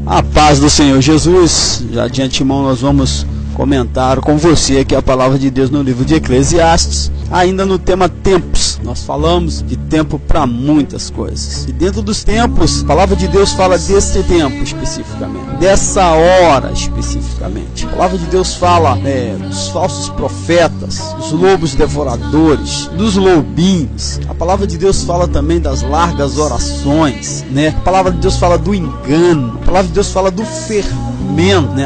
A paz do Senhor Jesus. Já de antemão nós vamos comentar com você aqui a palavra de Deus no livro de Eclesiastes, ainda no tema tempos. Nós falamos de tempo para muitas coisas, e dentro dos tempos, a palavra de Deus fala desse tempo especificamente, dessa hora especificamente. A palavra de Deus fala dos falsos profetas, dos lobos devoradores, dos lobinhos. A palavra de Deus fala também das largas orações, A palavra de Deus fala do engano. A palavra de Deus fala do fermento,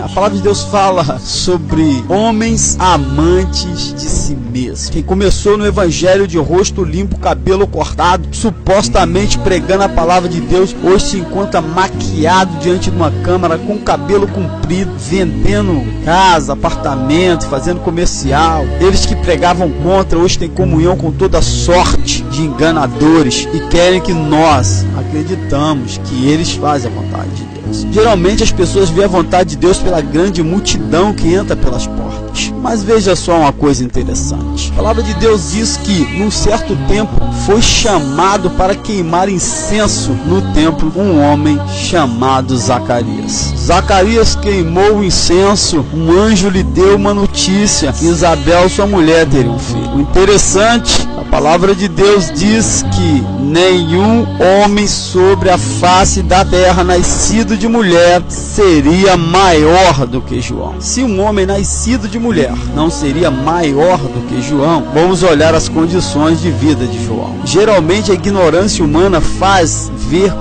A palavra de Deus fala sobre homens amantes de si mesmos. Quem começou no evangelho de rosto limpo, cabelo cortado, supostamente pregando a palavra de Deus, hoje se encontra maquiado diante de uma câmara com cabelo comprido, vendendo casa, apartamento, fazendo comercial. Eles que pregavam contra, hoje têm comunhão com toda sorte de enganadores e querem que nós acreditamos que eles fazem a vontade de Deus. Geralmente as pessoas veem a vontade de Deus pela grande multidão que entra pelas portas. Mas veja só uma coisa interessante. A palavra de Deus diz que num certo tempo foi chamado para queimar incenso no templo um homem chamado Zacarias. Zacarias queimou o incenso, um anjo lhe deu uma notícia: Isabel, sua mulher, teria um filho. O interessante, a palavra de Deus diz que nenhum homem sobre a face da terra nascido de mulher seria maior do que João. Se um homem nascido de mulher não seria maior do que João, vamos olhar as condições de vida de João. Geralmente a ignorância humana faz ver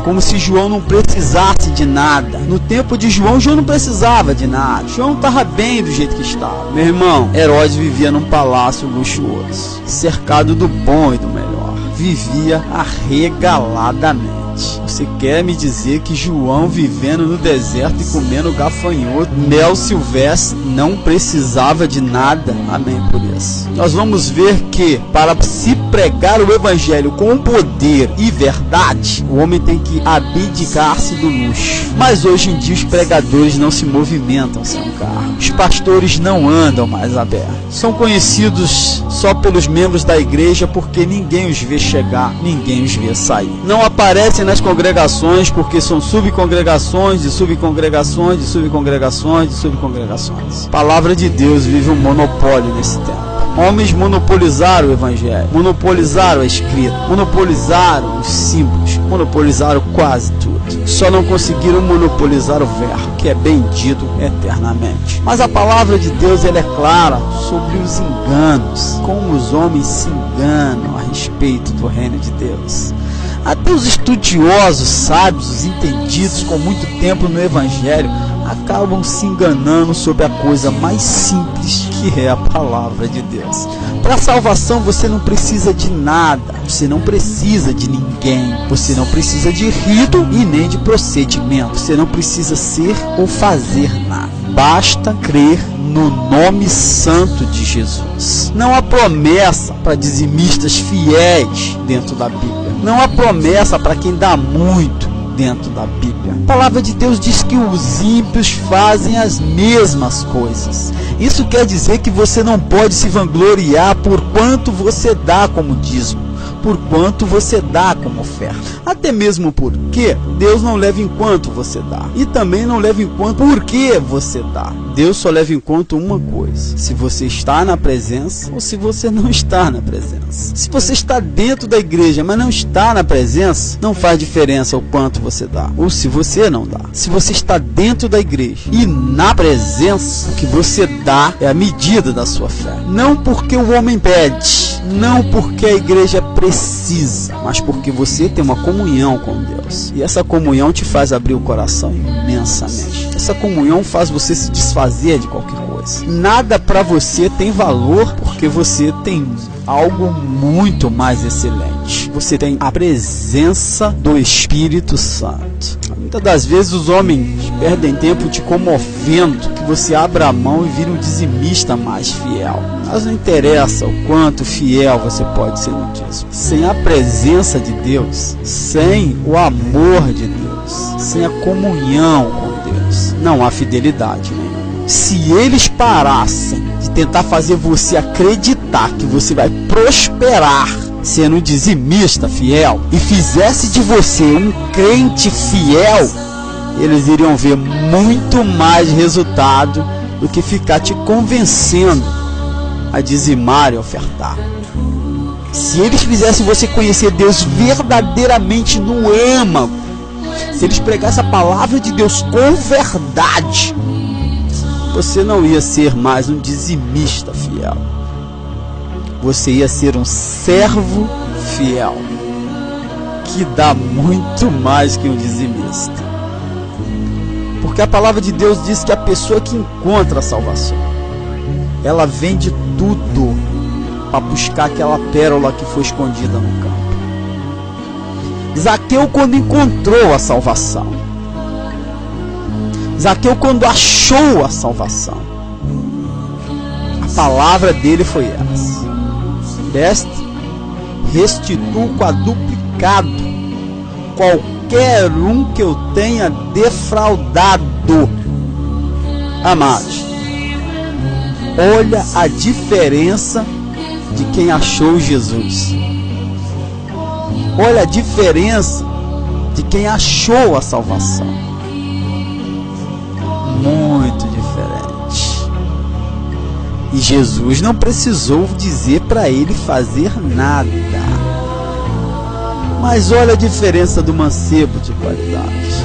como se João não precisasse de nada. No tempo de João, João não precisava de nada. João estava bem do jeito que estava. Meu irmão, Herodes vivia num palácio luxuoso, cercado do bom e do melhor. Vivia arregaladamente. Você quer me dizer que João, vivendo no deserto e comendo gafanhoto, mel silvestre, não precisava de nada? Amém por isso. Nós vamos ver que para se pregar o evangelho com poder e verdade, o homem tem que abdicar-se do luxo. Mas hoje em dia os pregadores não se movimentam sem um carro. Os pastores não andam mais a pé. São conhecidos só pelos membros da igreja porque ninguém os vê chegar, ninguém os vê sair. Não aparecem nas congregações porque são subcongregações de subcongregações de subcongregações de subcongregações. A palavra de Deus vive um monopólio nesse tempo. Homens monopolizaram o evangelho, monopolizaram a escrita, monopolizaram os símbolos, monopolizaram quase tudo. Só não conseguiram monopolizar o verbo, que é bendito eternamente. Mas a palavra de Deus, ela é clara sobre os enganos, como os homens se enganam a respeito do reino de Deus. Até os estudiosos, sábios, os entendidos com muito tempo no evangelho, acabam se enganando sobre a coisa mais simples, que é a palavra de Deus. Para a salvação você não precisa de nada, você não precisa de ninguém, você não precisa de rito e nem de procedimento, você não precisa ser ou fazer nada. Basta crer no nome santo de Jesus. Não há promessa para dizimistas fiéis dentro da Bíblia. Não há promessa para quem dá muito dentro da Bíblia. A palavra de Deus diz que os ímpios fazem as mesmas coisas. Isso quer dizer que você não pode se vangloriar por quanto você dá como dízimo, por quanto você dá como oferta. Até mesmo porque Deus não leva em conta você dá. E também não leva em conta por que você dá. Deus só leva em conta uma coisa: se você está na presença ou se você não está na presença. Se você está dentro da igreja, mas não está na presença, não faz diferença o quanto você dá, ou se você não dá. Se você está dentro da igreja e na presença, o que você dá é a medida da sua fé. Não porque o homem pede, não porque a igreja precisa, mas porque você tem uma comunhão com Deus. E essa comunhão te faz abrir o coração imensamente. Essa comunhão faz você se desfazer de qualquer coisa. Nada para você tem valor porque você tem algo muito mais excelente. Você tem a presença do Espírito Santo. Muitas das vezes os homens perdem tempo te comovendo que você abra a mão e vira um dizimista mais fiel. Mas não interessa o quanto fiel você pode ser no dízimo. Sem a presença de Deus, sem o amor de Deus, sem a comunhão com Deus, não há fidelidade nenhuma. Se eles parassem de tentar fazer você acreditar que você vai prosperar sendo um dizimista fiel e fizesse de você um crente fiel, eles iriam ver muito mais resultado do que ficar te convencendo a dizimar e ofertar. Se eles fizessem você conhecer Deus verdadeiramente no âmago, se eles pregassem a palavra de Deus com verdade, você não ia ser mais um dizimista fiel. Você ia ser um servo fiel, que dá muito mais que um dizimista. Porque a palavra de Deus diz que a pessoa que encontra a salvação, ela vende tudo para buscar aquela pérola que foi escondida no campo. Zaqueu, quando encontrou a salvação, Zaqueu, quando achou a salvação, a palavra dele foi essa: deste, restituo quadruplicado qualquer um que eu tenha defraudado. Amados, olha a diferença de quem achou Jesus. Olha a diferença de quem achou a salvação. Muito diferente. E Jesus não precisou dizer para ele fazer nada. Mas olha a diferença do mancebo de qualidade.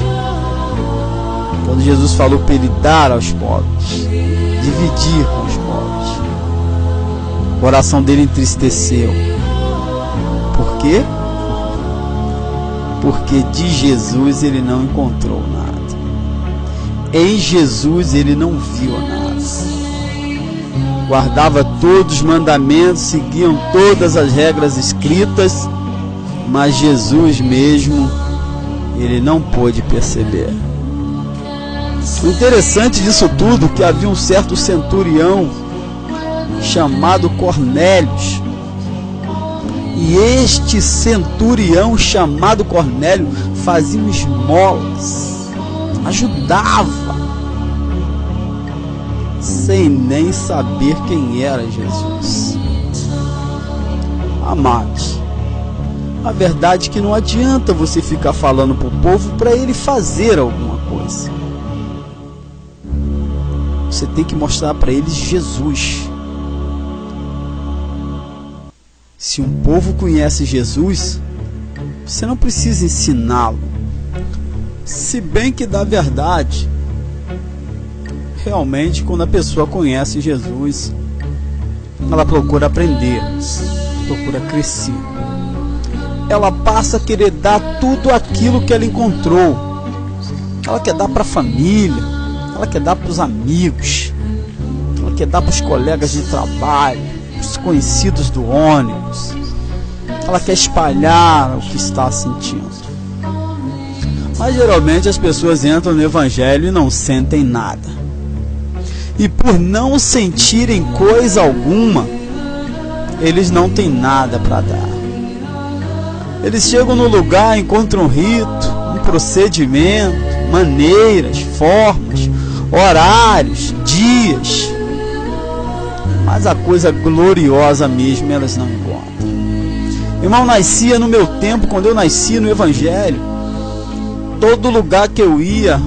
Quando Jesus falou para ele dar aos pobres, dividir com os pobres, o coração dele entristeceu. Por quê? Porque de Jesus ele não encontrou nada. Em Jesus ele não viu nada. Guardava todos os mandamentos, seguiam todas as regras escritas, mas Jesus mesmo, ele não pôde perceber. O interessante disso tudo é que havia um certo centurião chamado Cornélio. E este centurião chamado Cornélio fazia esmolas, ajudava, sem nem saber quem era Jesus. Amados, a verdade é que não adianta você ficar falando para o povo para ele fazer alguma coisa. Você tem que mostrar para eles Jesus. Se um povo conhece Jesus, você não precisa ensiná-lo. Se bem que, da verdade, realmente, quando a pessoa conhece Jesus, ela procura aprender, procura crescer. Ela passa a querer dar tudo aquilo que ela encontrou. Ela quer dar para a família, ela quer dar para os amigos, ela quer dar para os colegas de trabalho, os conhecidos do ônibus. Ela quer espalhar o que está sentindo. Mas geralmente as pessoas entram no evangelho e não sentem nada. E por não sentirem coisa alguma, eles não têm nada para dar. Eles chegam no lugar, encontram um rito, um procedimento, maneiras, formas, horários, dias, mas a coisa gloriosa mesmo elas não encontram. Irmão, nascia no meu tempo, quando eu nasci no evangelho, todo lugar que eu ia,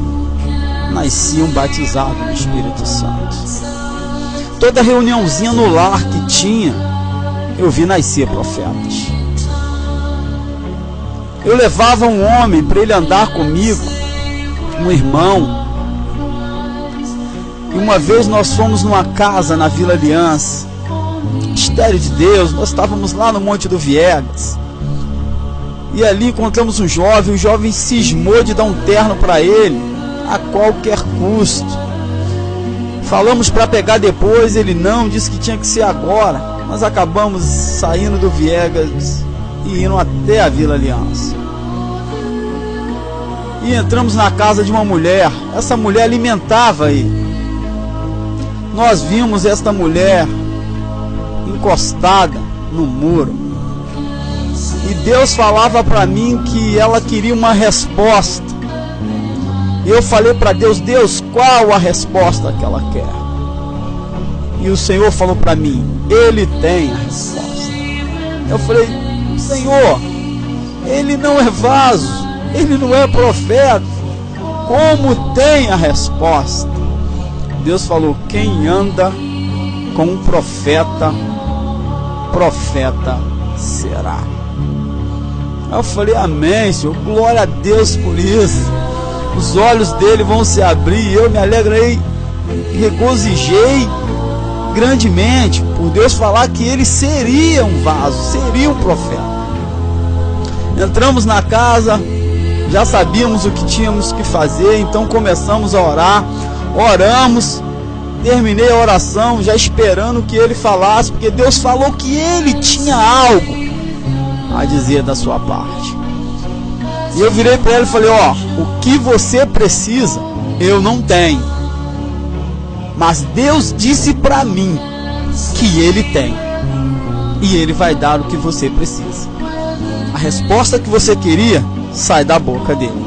nascia um batizado no Espírito Santo. Toda reuniãozinha no lar que tinha, eu vi nascer profetas. Eu levava um homem para ele andar comigo, um irmão. E uma vez nós fomos numa casa na Vila Aliança, mistério de Deus, nós estávamos lá no Monte do Viegas. E ali encontramos um jovem, o jovem cismou de dar um terno para ele, a qualquer custo. Falamos para pegar depois, ele não, disse que tinha que ser agora. Nós acabamos saindo do Viegas e indo até a Vila Aliança. E entramos na casa de uma mulher. Essa mulher alimentava ele. Nós vimos esta mulher encostada no muro. E Deus falava para mim que ela queria uma resposta. Eu falei para Deus: Deus, qual a resposta que ela quer? E o Senhor falou para mim: Ele tem a resposta. Eu falei: Senhor, ele não é vaso, ele não é profeta, como tem a resposta. Deus falou: quem anda com um profeta, profeta será. Eu falei: amém, Senhor, glória a Deus por isso. Os olhos dele vão se abrir. Eu me alegrei, regozijei grandemente por Deus falar que ele seria um vaso, seria um profeta. Entramos na casa, já sabíamos o que tínhamos que fazer, então começamos a orar. Oramos, terminei a oração já esperando que ele falasse, porque Deus falou que ele tinha algo a dizer da sua parte. E eu virei para ele e falei: ó, o que você precisa eu não tenho, mas Deus disse para mim que ele tem, e ele vai dar o que você precisa. A resposta que você queria sai da boca dele.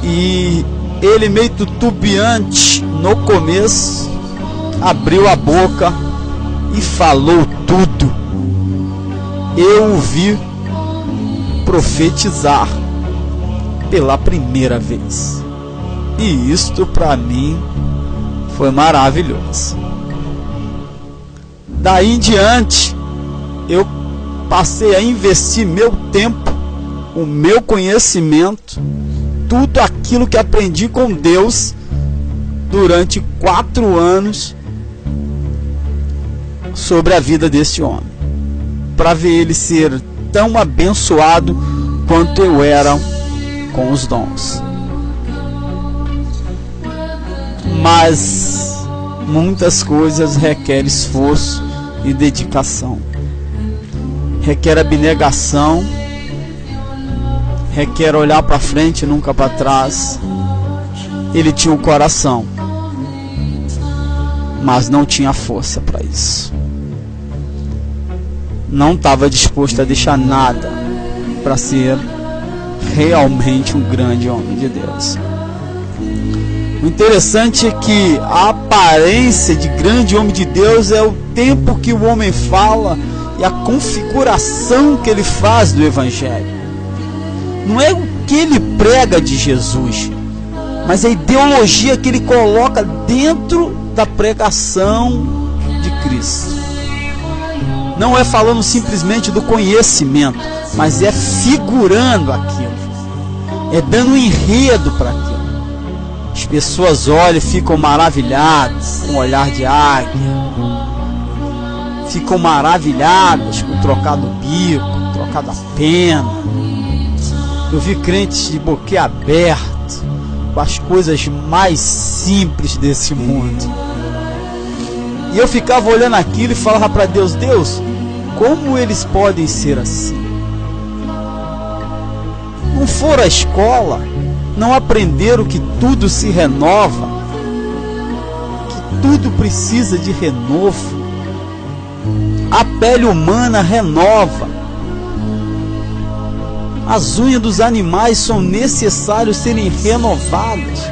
E ele, meio titubeante no começo, abriu a boca e falou tudo. Eu o vi profetizar pela primeira vez, e isto para mim foi maravilhoso. Daí em diante eu passei a investir meu tempo, o meu conhecimento, tudo aquilo que aprendi com Deus durante 4 anos sobre a vida deste homem, para ver ele ser tão abençoado quanto eu era com os dons. Mas muitas coisas requerem esforço e dedicação, requer abnegação, requer olhar para frente e nunca para trás. Ele tinha um coração, mas não tinha força para isso. Não estava disposto a deixar nada para ser realmente um grande homem de Deus. O interessante é que a aparência de grande homem de Deus é o tempo que o homem fala e a configuração que ele faz do Evangelho. Não é o que ele prega de Jesus, mas a ideologia que ele coloca dentro da pregação de Cristo. Não é falando simplesmente do conhecimento, mas é figurando aquilo, é dando um enredo para aquilo. As pessoas olham e ficam maravilhadas com o olhar de águia, ficam maravilhadas com o trocado bico, trocado a pena. Eu vi crentes de boquiaberto com as coisas mais simples desse mundo. E eu ficava olhando aquilo e falava para Deus: Deus, como eles podem ser assim? Não foram à escola, não aprenderam que tudo se renova, que tudo precisa de renovo. A pele humana renova. As unhas dos animais são necessárias serem renovadas,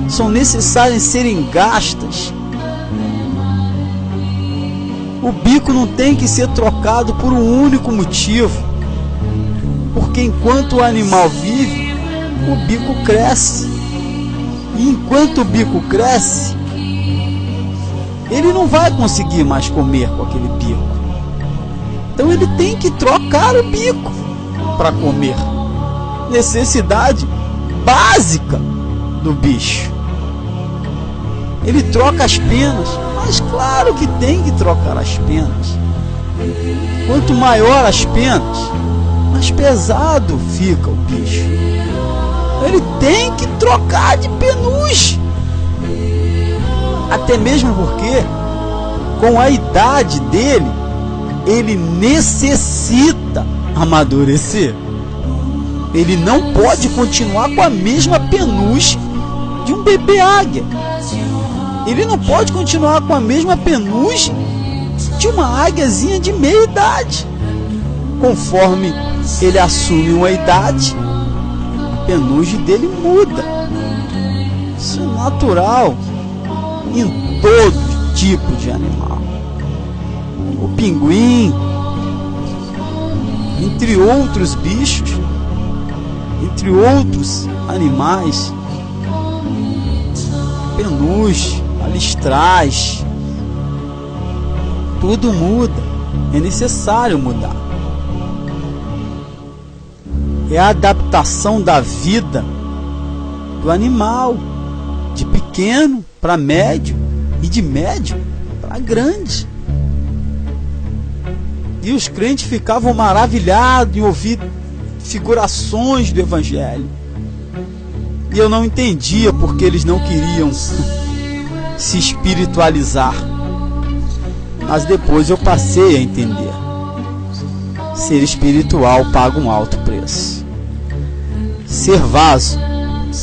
são necessárias serem gastas. O bico não tem que ser trocado por um único motivo, porque enquanto o animal vive, o bico cresce, e enquanto o bico cresce, ele não vai conseguir mais comer com aquele bico. Então ele tem que trocar o bico para comer. Necessidade básica do bicho. Ele troca as penas, mas claro que tem que trocar as penas. Quanto maior as penas, mais pesado fica o bicho. Ele tem que trocar de penugem. Até mesmo porque, com a idade dele, ele necessita amadurecer. Ele não pode continuar com a mesma penugem de um bebê águia. Ele não pode continuar com a mesma penugem de uma águiazinha de meia idade. Conforme ele assume uma idade, a penugem dele muda. Isso é natural em todo tipo de animal. O pinguim, entre outros bichos, entre outros animais, penugem, a listrais. Tudo muda, é necessário mudar. É a adaptação da vida do animal, de pequeno para médio e de médio para grande. E os crentes ficavam maravilhados em ouvir figurações do Evangelho. E eu não entendia porque eles não queriam se espiritualizar. Mas depois eu passei a entender. Ser espiritual paga um alto preço. Ser vaso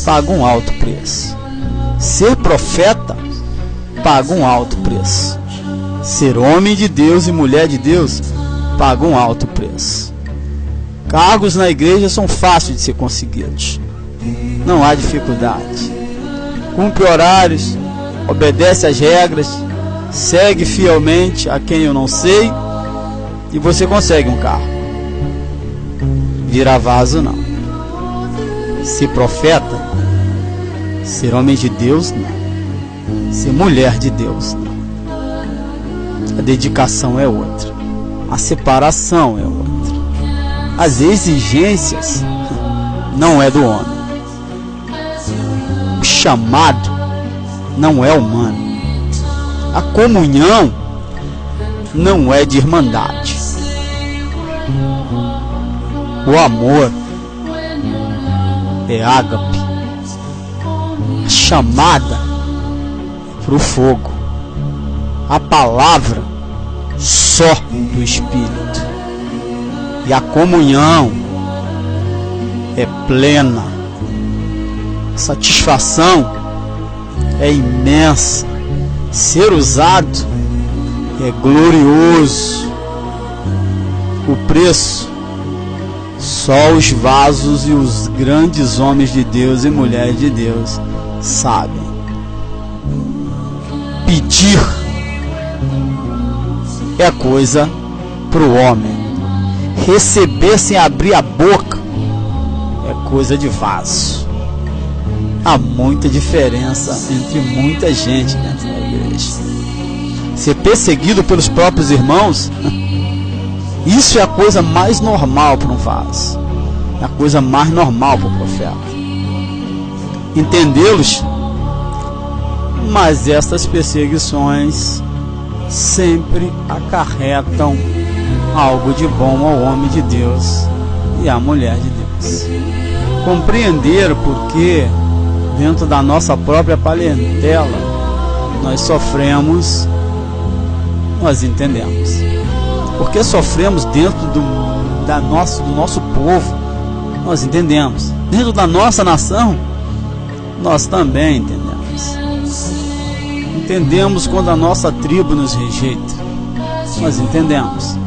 paga um alto preço. Ser profeta paga um alto preço. Ser homem de Deus e mulher de Deus paga um alto preço. Cargos na igreja são fáceis de ser conseguidos. Não há dificuldade. Cumpre horários, obedece às regras, segue fielmente a quem eu não sei e você consegue um carro. Virar vaso, não. Ser profeta, ser homem de Deus, não. Ser mulher de Deus, não. A dedicação é outra. A separação é outra. As exigências não é do homem. O chamado não é humano. A comunhão não é de irmandade. O amor é ágape. A chamada para o fogo. A palavra só do Espírito. E a comunhão é plena. A satisfação é imensa. Ser usado é glorioso. O preço só os vasos e os grandes homens de Deus e mulheres de Deus sabem. Pedir é coisa para o homem. Receber sem abrir a boca é coisa de vaso. Há muita diferença entre muita gente dentro da igreja. Ser perseguido pelos próprios irmãos, isso é a coisa mais normal para um vaso. É a coisa mais normal para o profeta. Entendê-los, mas essas perseguições sempre acarretam algo de bom ao homem de Deus e à mulher de Deus. Compreender porque dentro da nossa própria parentela nós sofremos, nós entendemos. Porque sofremos dentro do nosso povo, nós entendemos. Dentro da nossa nação, nós também entendemos. Entendemos quando a nossa tribo nos rejeita, nós entendemos.